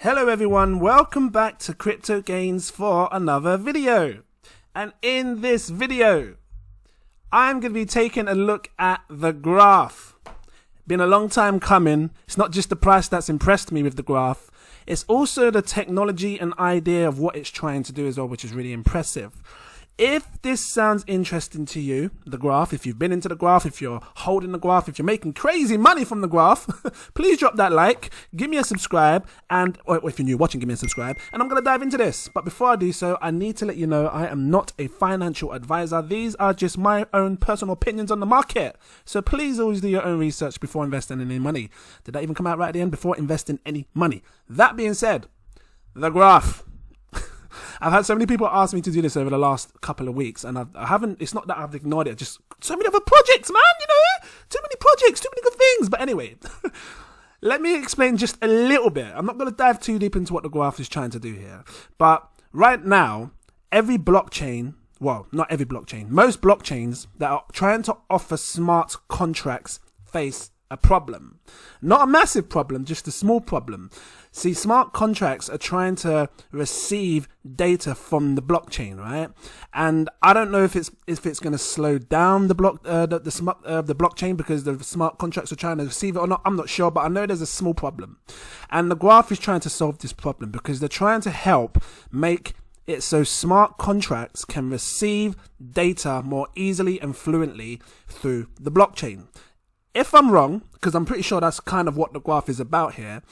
Hello everyone, welcome back to Crypto Gains for another video. And in this video, I'm going to be taking a look at the graph. Been a long time coming. It's not just the price that's impressed me with the graph. It's also the technology and idea of what it's trying to do as well, which is really impressive. If this sounds interesting to you, the graph, if you've been into the graph, if you're holding the graph, if you're making crazy money from the graph, please drop that like, give me a subscribe, or if you're new watching, give me a subscribe, and I'm going to dive into this. But before I do so, I need to let you know I am not a financial advisor. These are just my own personal opinions on the market. So please always do your own research before investing any money. Did that even come out right at the end? Before investing any money. That being said, the graph. I've had so many people ask me to do this over the last couple of weeks, and I haven't, it's not that I've ignored it, just so many other projects, man, you know, too many projects, too many good things. But anyway, let me explain just a little bit. I'm not going to dive too deep into what the graph is trying to do here, but right now, every blockchain, well, not every blockchain, most blockchains that are trying to offer smart contracts face a problem. Not a massive problem, just a small problem. See, smart contracts are trying to receive data from the blockchain, right? And I don't know if it's going to slow down the blockchain because the smart contracts are trying to receive it or not. I'm not sure, but I know there's a small problem. And the graph is trying to solve this problem because they're trying to help make it so smart contracts can receive data more easily and fluently through the blockchain. If I'm wrong, because I'm pretty sure that's kind of what the graph is about here,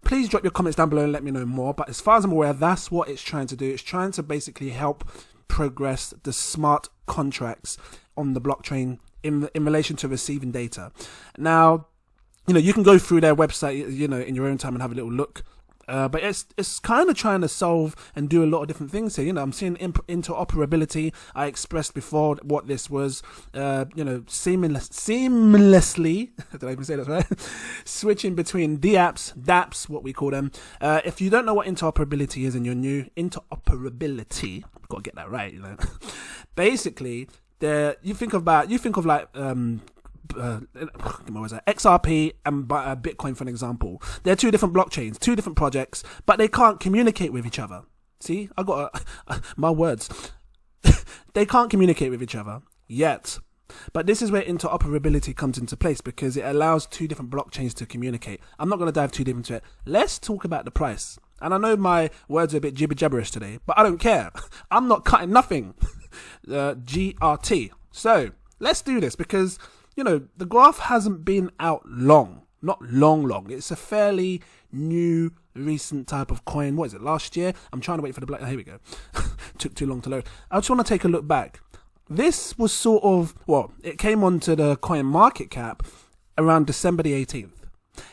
please drop your comments down below and let me know more. But as far as I'm aware, that's what it's trying to do. It's trying to basically help progress the smart contracts on the blockchain in relation to receiving data. Now, you know, you can go through their website, you know, in your own time and have a little look. But it's kind of trying to solve and do a lot of different things here. You know, I'm seeing interoperability. I expressed before what this was, you know, seamlessly, did I even say that right? Switching between DApps, DApps, what we call them. If you don't know what interoperability is and you're new, interoperability, got to get that right, you know. Basically, you think of like, XRP and Bitcoin, for an example. They're two different blockchains, two different projects, but they can't communicate with each other. See, I got my words. They can't communicate with each other yet. But this is where interoperability comes into place because it allows two different blockchains to communicate. I'm not going to dive too deep into it. Let's talk about the price. And I know my words are a bit jibber-jabberish today, but I don't care. I'm not cutting nothing. GRT. So let's do this because, you know, the graph hasn't been out long. Not long. It's a fairly new, recent type of coin. What is it, last year? I'm trying to wait for the black. Here we go. Took too long to load. I just want to take a look back. This was sort of, well, it came onto the coin market cap around December the 18th.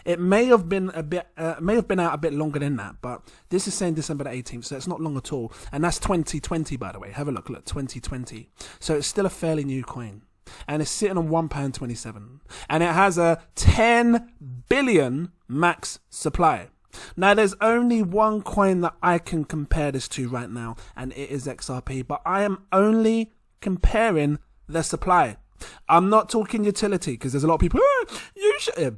It may have been out a bit longer than that, but this is saying December the 18th, so it's not long at all. And that's 2020, by the way. Have a look, 2020. So it's still a fairly new coin. And it's sitting on £1.27. And it has a 10 billion max supply. Now, there's only one coin that I can compare this to right now, and it is XRP. But I am only comparing the supply. I'm not talking utility, because there's a lot of people,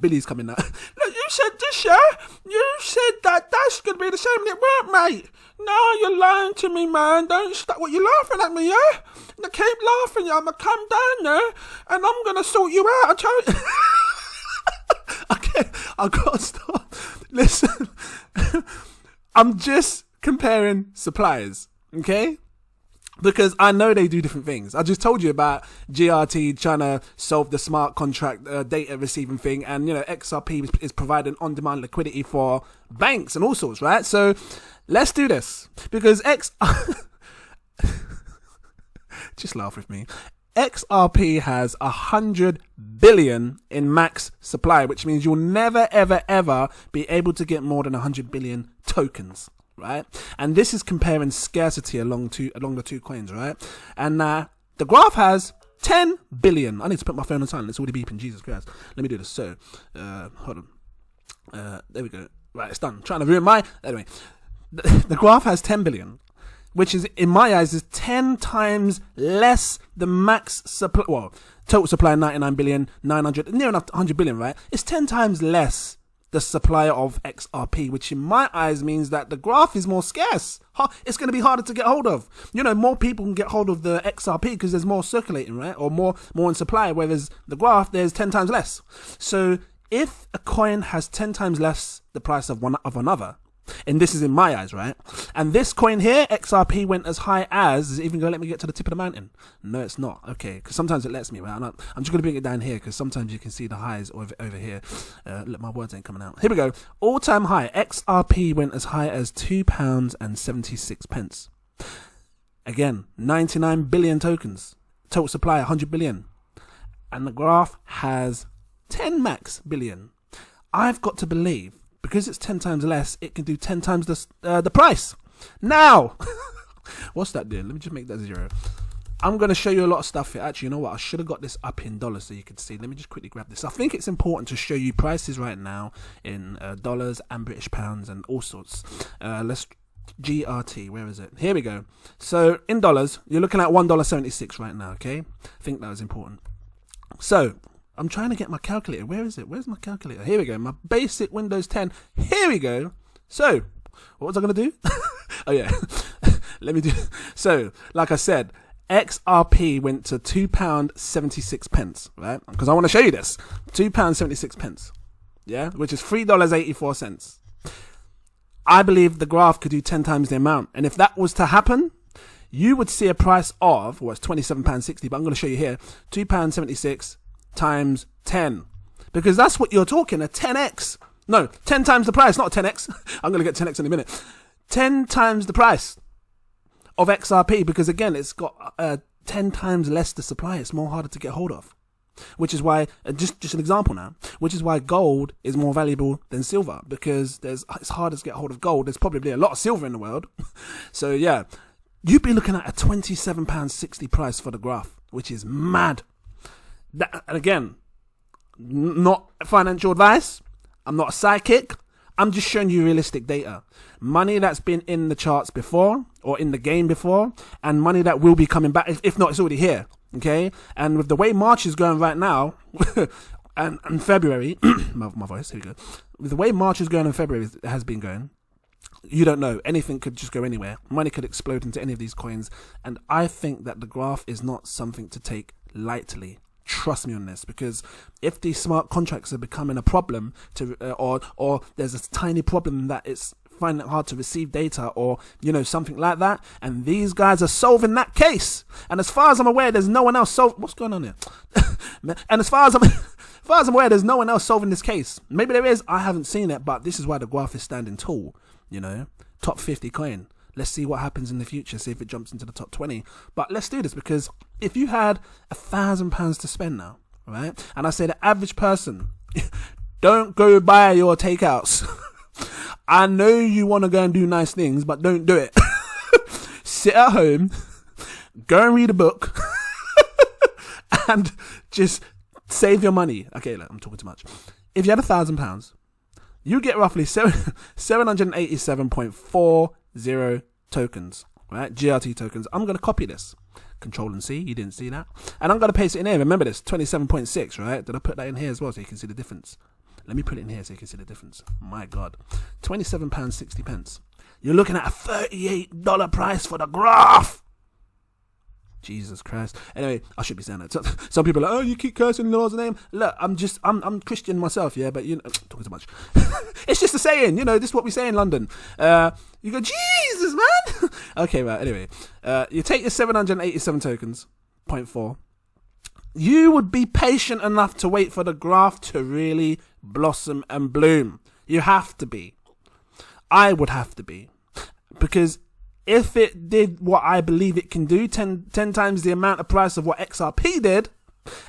Billy's coming now. Look, you said this, yeah? You said that's going to be the same, and it weren't, mate. No, you're lying to me, man. Don't stop. What, you laughing at me, yeah? I keep laughing, yeah. I'm going to come down there, and I'm going to sort you out. I tell you. Okay, I've got to stop. Listen, I'm just comparing suppliers, okay? Because I know they do different things. I just told you about GRT trying to solve the smart contract data receiving thing. And, you know, XRP is providing on-demand liquidity for banks and all sorts, right? So let's do this. Because just laugh with me. XRP has 100 billion in max supply, which means you'll never, ever, ever be able to get more than 100 billion tokens. Right, and this is comparing scarcity along the two coins, right? And the graph has 10 billion. I need to put my phone on silent. It's already beeping. Jesus Christ. Let me do this. So, hold on. There we go. Right, it's done. Trying to ruin my. Anyway, the graph has 10 billion, which is, in my eyes, is 10 times less the max supply. Well, total supply 99 billion, 900, near enough 100 billion, right? It's 10 times less the supply of XRP, which in my eyes means that the graph is more scarce. It's going to be harder to get hold of. More people can get hold of the XRP because there's more circulating, right? Or more in supply, whereas the graph, there's 10 times less. So if a coin has 10 times less the price of another, and this is in my eyes, right? And this coin here, XRP, went as high as, is it even going to let me get to the tip of the mountain? No, it's not. Okay, because sometimes it lets me, right? I'm just going to bring it down here because sometimes you can see the highs over here. Look, my words ain't coming out. Here we go. All-time high. XRP went as high as £2.76. Again, 99 billion tokens. Total supply, 100 billion. And the graph has 10 max billion. I've got to believe, because it's 10 times less, it can do 10 times the price. Now, what's that doing? Let me just make that 0. I'm going to show you a lot of stuff here. Actually, you know what? I should have got this up in dollars so you can see. Let me just quickly grab this. I think it's important to show you prices right now in dollars and British pounds and all sorts. Let's GRT. Where is it? Here we go. So in dollars, you're looking at $1.76 right now. Okay, I think that was important. So I'm trying to get my calculator. Where is it? Where's my calculator? Here we go. My basic Windows 10. Here we go. So, what was I going to do? Oh, yeah. Let me do. So, like I said, XRP went to £2.76, right? Because I want to show you this. £2.76, yeah? Which is $3.84. I believe the graph could do 10 times the amount. And if that was to happen, you would see a price of, well, it's £27.60, but I'm going to show you here, £2.76 times 10, because that's what you're talking, a 10x. No, 10 times the price, not a 10x. I'm going to get 10x in a minute. 10 times the price of XRP, because again, it's got 10 times less the supply. It's more harder to get hold of, which is why, just an example now, which is why gold is more valuable than silver, because it's harder to get hold of gold. There's probably a lot of silver in the world. So yeah, you'd be looking at a £27.60 price for the graph, which is mad. That, again, not financial advice. I'm not a psychic. I'm just showing you realistic data. Money that's been in the charts before or in the game before, and money that will be coming back. If not, it's already here. Okay? And with the way March is going right now, and February, my voice, here we go. With the way March is going and February has been going, you don't know. Anything could just go anywhere. Money could explode into any of these coins. And I think that the graph is not something to take lightly. Trust me on this, because if these smart contracts are becoming a problem or there's a tiny problem that it's finding it hard to receive data, or something like that, and these guys are solving that case, and as far as I'm aware, there's no one else what's going on here? And as far as I'm aware, there's no one else solving this case. Maybe there is, I haven't seen it, but this is why the graph is standing tall. Top 50 coin. Let's see what happens in the future, see if it jumps into the top 20. But let's do this, because if you had £1,000 to spend now, right? And I say the average person, don't go buy your takeouts. I know you want to go and do nice things, but don't do it. Sit at home, go and read a book, and just save your money. Okay, look, I'm talking too much. If you had £1,000, you get roughly 787.40 tokens, right? GRT tokens. I'm going to copy this. Control and C, you didn't see that. And I'm going to paste it in here. Remember this, 27.6, right? Did I put that in here as well so you can see the difference? Let me put it in here so you can see the difference. My God. £27.60. You're looking at a $38 price for the graph. Jesus Christ. Anyway, I should be saying that. Some people are like, oh, you keep cursing in the Lord's name. Look, I'm Christian myself, yeah, but talking too much. It's just a saying, this is what we say in London. You go, Jesus, man. Okay, right, anyway. You take your 787 tokens, 0.4. You would be patient enough to wait for the graph to really blossom and bloom. You have to be. I would have to be. Because if it did what I believe it can do, 10 times the amount of price of what XRP did,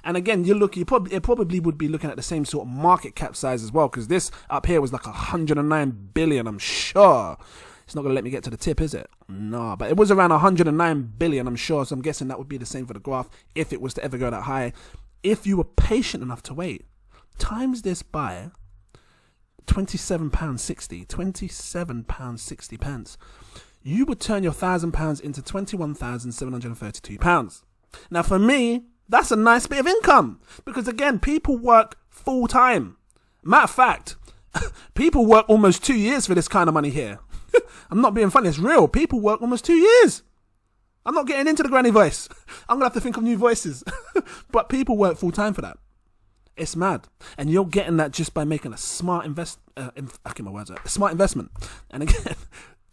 and again, it probably would be looking at the same sort of market cap size as well, because this up here was like 109 billion, I'm sure. It's not going to let me get to the tip, is it? No, but it was around 109 billion, I'm sure, so I'm guessing that would be the same for the graph if it was to ever go that high. If you were patient enough to wait, times this by £27.60, £27.60. You would turn your £1,000 into £21,732. Now, for me, that's a nice bit of income, because again, people work full time. Matter of fact, People work almost 2 years for this kind of money here. I'm not being funny. It's real. People work almost 2 years. I'm not getting into the granny voice. I'm going to have to think of new voices. But people work full time for that. It's mad. And you're getting that just by making a smart smart investment. And again,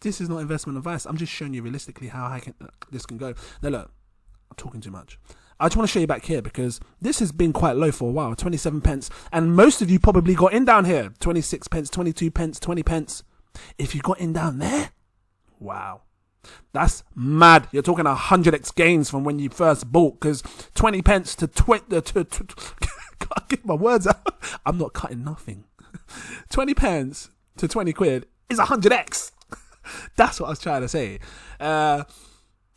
this is not investment advice. I'm just showing you realistically how this can go. Now look, I'm talking too much. I just want to show you back here because this has been quite low for a while, 27 pence. And most of you probably got in down here, 26 pence, 22 pence, 20 pence. If you got in down there, wow. That's mad. You're talking 100x gains from when you first bought, because 20 pence to can't get my words out. I'm not cutting nothing. 20 pence to 20 quid is 100x. That's what I was trying to say. But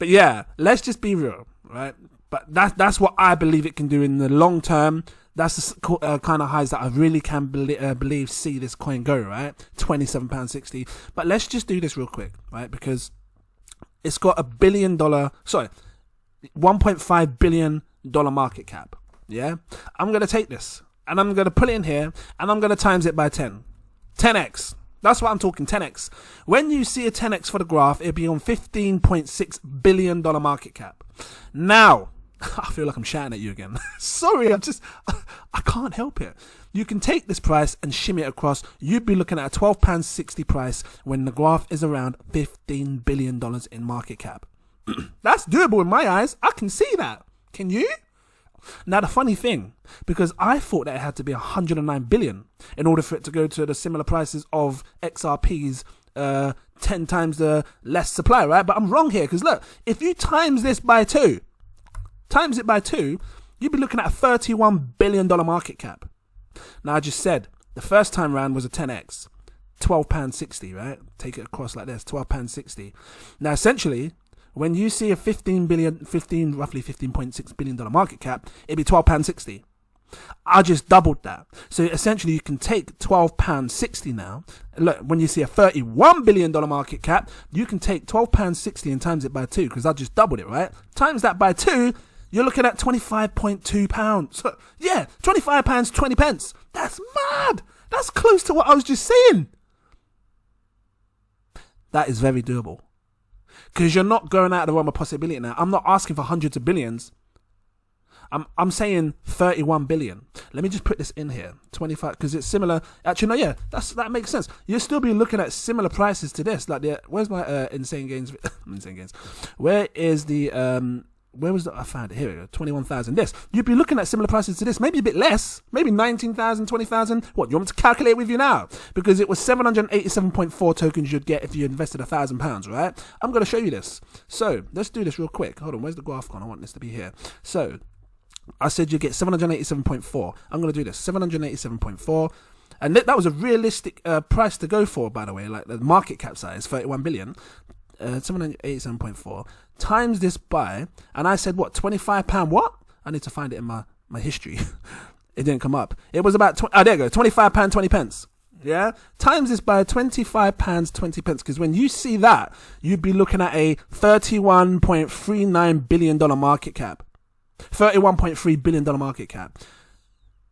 yeah, let's just be real, right? But that's what I believe it can do in the long term. That's the kind of highs that I really can believe see this coin go, right? £27.60. But let's just do this real quick, right? Because it's got $1.5 billion market cap. Yeah, I'm going to take this and I'm going to put it in here and I'm going to times it by 10. 10x. That's what I'm talking, 10x. When you see a 10x for the graph, it'll be on $15.6 billion market cap. Now, I feel like I'm shouting at you again. Sorry, I can't help it. You can take this price and shimmy it across. You'd be looking at a £12.60 price when the graph is around $15 billion in market cap. That's doable in my eyes. I can see that. Can you? Now, the funny thing, because I thought that it had to be 109 billion in order for it to go to the similar prices of XRP's 10 times the less supply, right? But I'm wrong here, because look, if you times it by two, you'd be looking at a $31 billion market cap. Now, I just said the first time round was a 10x, £12.60, right? Take it across like this, £12.60. Now, essentially, when you see a roughly $15.6 billion market cap, it'd be £12.60. I just doubled that. So essentially you can take £12.60 now. Look, when you see a $31 billion market cap, you can take £12.60 and times it by 2, because I just doubled it, right? Times that by 2, you're looking at £25.2. Yeah, £25, 20 pence. That's mad. That's close to what I was just saying. That is very doable. Because you're not going out of the realm of possibility now. I'm not asking for hundreds of billions. I'm saying 31 billion. Let me just put this in here. 25, because it's similar. Actually, no, yeah, that makes sense. You'll still be looking at similar prices to this. Like, where's my insane gains? Insane gains. Where is the where was I found it? Here we go. 21,000. This. You'd be looking at similar prices to this. Maybe a bit less. Maybe 19,000, 20,000. What, you want me to calculate with you now? Because it was 787.4 tokens you'd get if you invested £1,000, right? I'm going to show you this. So, let's do this real quick. Hold on. Where's the graph gone? I want this to be here. So, I said you get 787.4. I'm going to do this. 787.4. And that was a realistic price to go for, by the way. Like, the market cap size, 31 billion. 787.4 times this by, and I said what, £25 what? I need to find it in my history. It didn't come up. It was about there you go, £25 20 pence. Yeah, times this by £25 20 pence, because when you see that, you'd be looking at a $31.39 billion market cap. $31.3 billion market cap.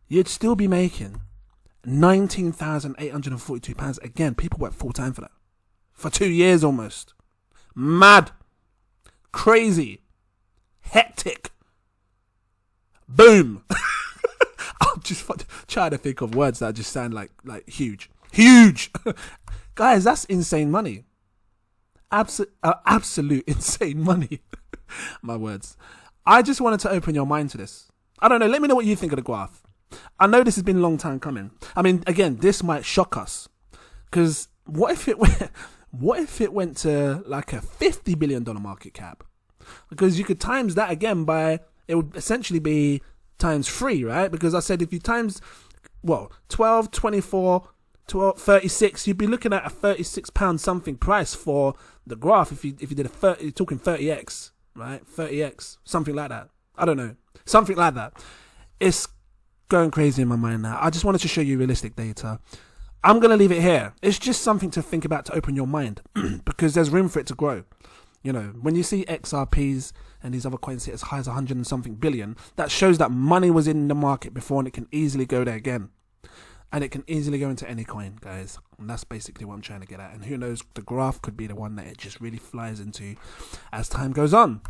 You'd still be making £19,842. Again, people work full time for that. For 2 years almost. Mad. Crazy. Hectic. Boom. I'm just trying to think of words that just sound like huge. Huge. Guys, that's insane money. Absolute insane money. My words. I just wanted to open your mind to this. I don't know. Let me know what you think of the graph. I know this has been a long time coming. I mean, again, this might shock us. Because what if it went to like a $50 billion market cap? Because you could times that again by, it would essentially be times 3, right? Because I said if you times, 12, 24, 12, 36, you'd be looking at a £36 something price for the graph if you did you're talking 30x, right? 30x, something like that. I don't know. Something like that. It's going crazy in my mind now. I just wanted to show you realistic data. I'm going to leave it here. It's just something to think about to open your mind because there's room for it to grow. You know, when you see XRPs and these other coins hit as high as 100 and something billion, that shows that money was in the market before and it can easily go there again. And it can easily go into any coin, guys. And that's basically what I'm trying to get at. And who knows, the graph could be the one that it just really flies into as time goes on.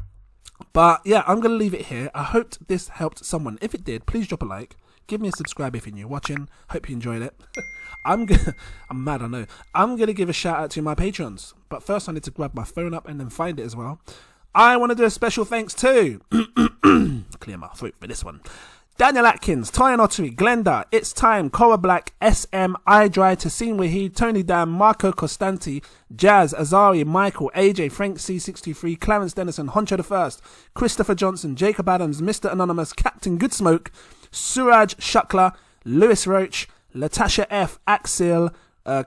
But yeah, I'm going to leave it here. I hope this helped someone. If it did, please drop a like. Give me a subscribe if you're new watching. Hope you enjoyed it. I'm mad, I know. I'm going to give a shout out to my patrons. But first I need to grab my phone up and then find it as well. I want to do a special thanks to clear my throat for this one. Daniel Atkins, Toyin Oteri, Glenda, It's Time, Kora Black, SM, iDan, Tehseen Waheed, Tony Dan, Marco Costante, Jazz, Azzawi, Michael, AJ, Frank C63, Clarence Dennison, Huncho Da First, Christopher Johnson, Jacob Adams, Mr. Anonymous, Captin Goodsmoke, Suraj Shukla, Lewis Roach, Latasha F, Axel,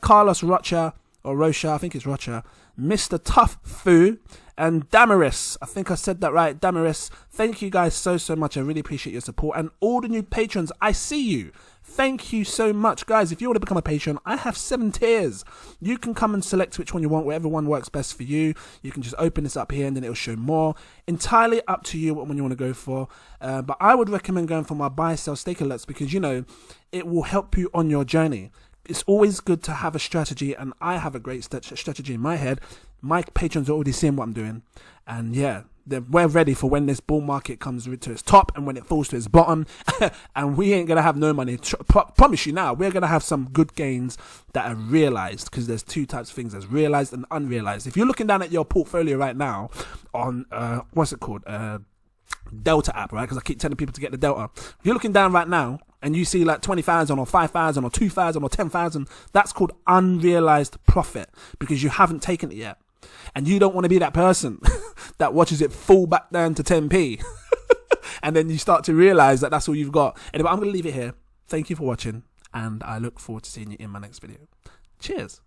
Carlos Rocha, or Rocha, I think it's Rocha, Mr. Tough Foo, and Damaris. I think I said that right, Damaris. Thank you guys so much. I really appreciate your support. And all the new patrons, I see you. Thank you so much. Guys, if you want to become a patron, I have 7 tiers. You can come and select which one you want, whatever one works best for you. You can just open this up here and then it'll show more. Entirely up to you what one you want to go for. But I would recommend going for my buy, sell, stake alerts because, you know, it will help you on your journey. It's always good to have a strategy, and I have a great strategy in my head. My patrons are already seeing what I'm doing, and yeah, we're ready for when this bull market comes to its top and when it falls to its bottom, and we ain't gonna have no money. Promise you now, we're gonna have some good gains that are realized, because there's 2 types of things: there's realized and unrealized. If you're looking down at your portfolio right now on what's it called, Delta app, right? Because I keep telling people to get the Delta. If you're looking down right now and you see like 20,000 or 5,000 or 2,000 or 10,000, that's called unrealized profit because you haven't taken it yet. And you don't want to be that person that watches it fall back down to 10p and then you start to realize that that's all you've got. Anyway, I'm going to leave it here. Thank you for watching, and I look forward to seeing you in my next video. Cheers.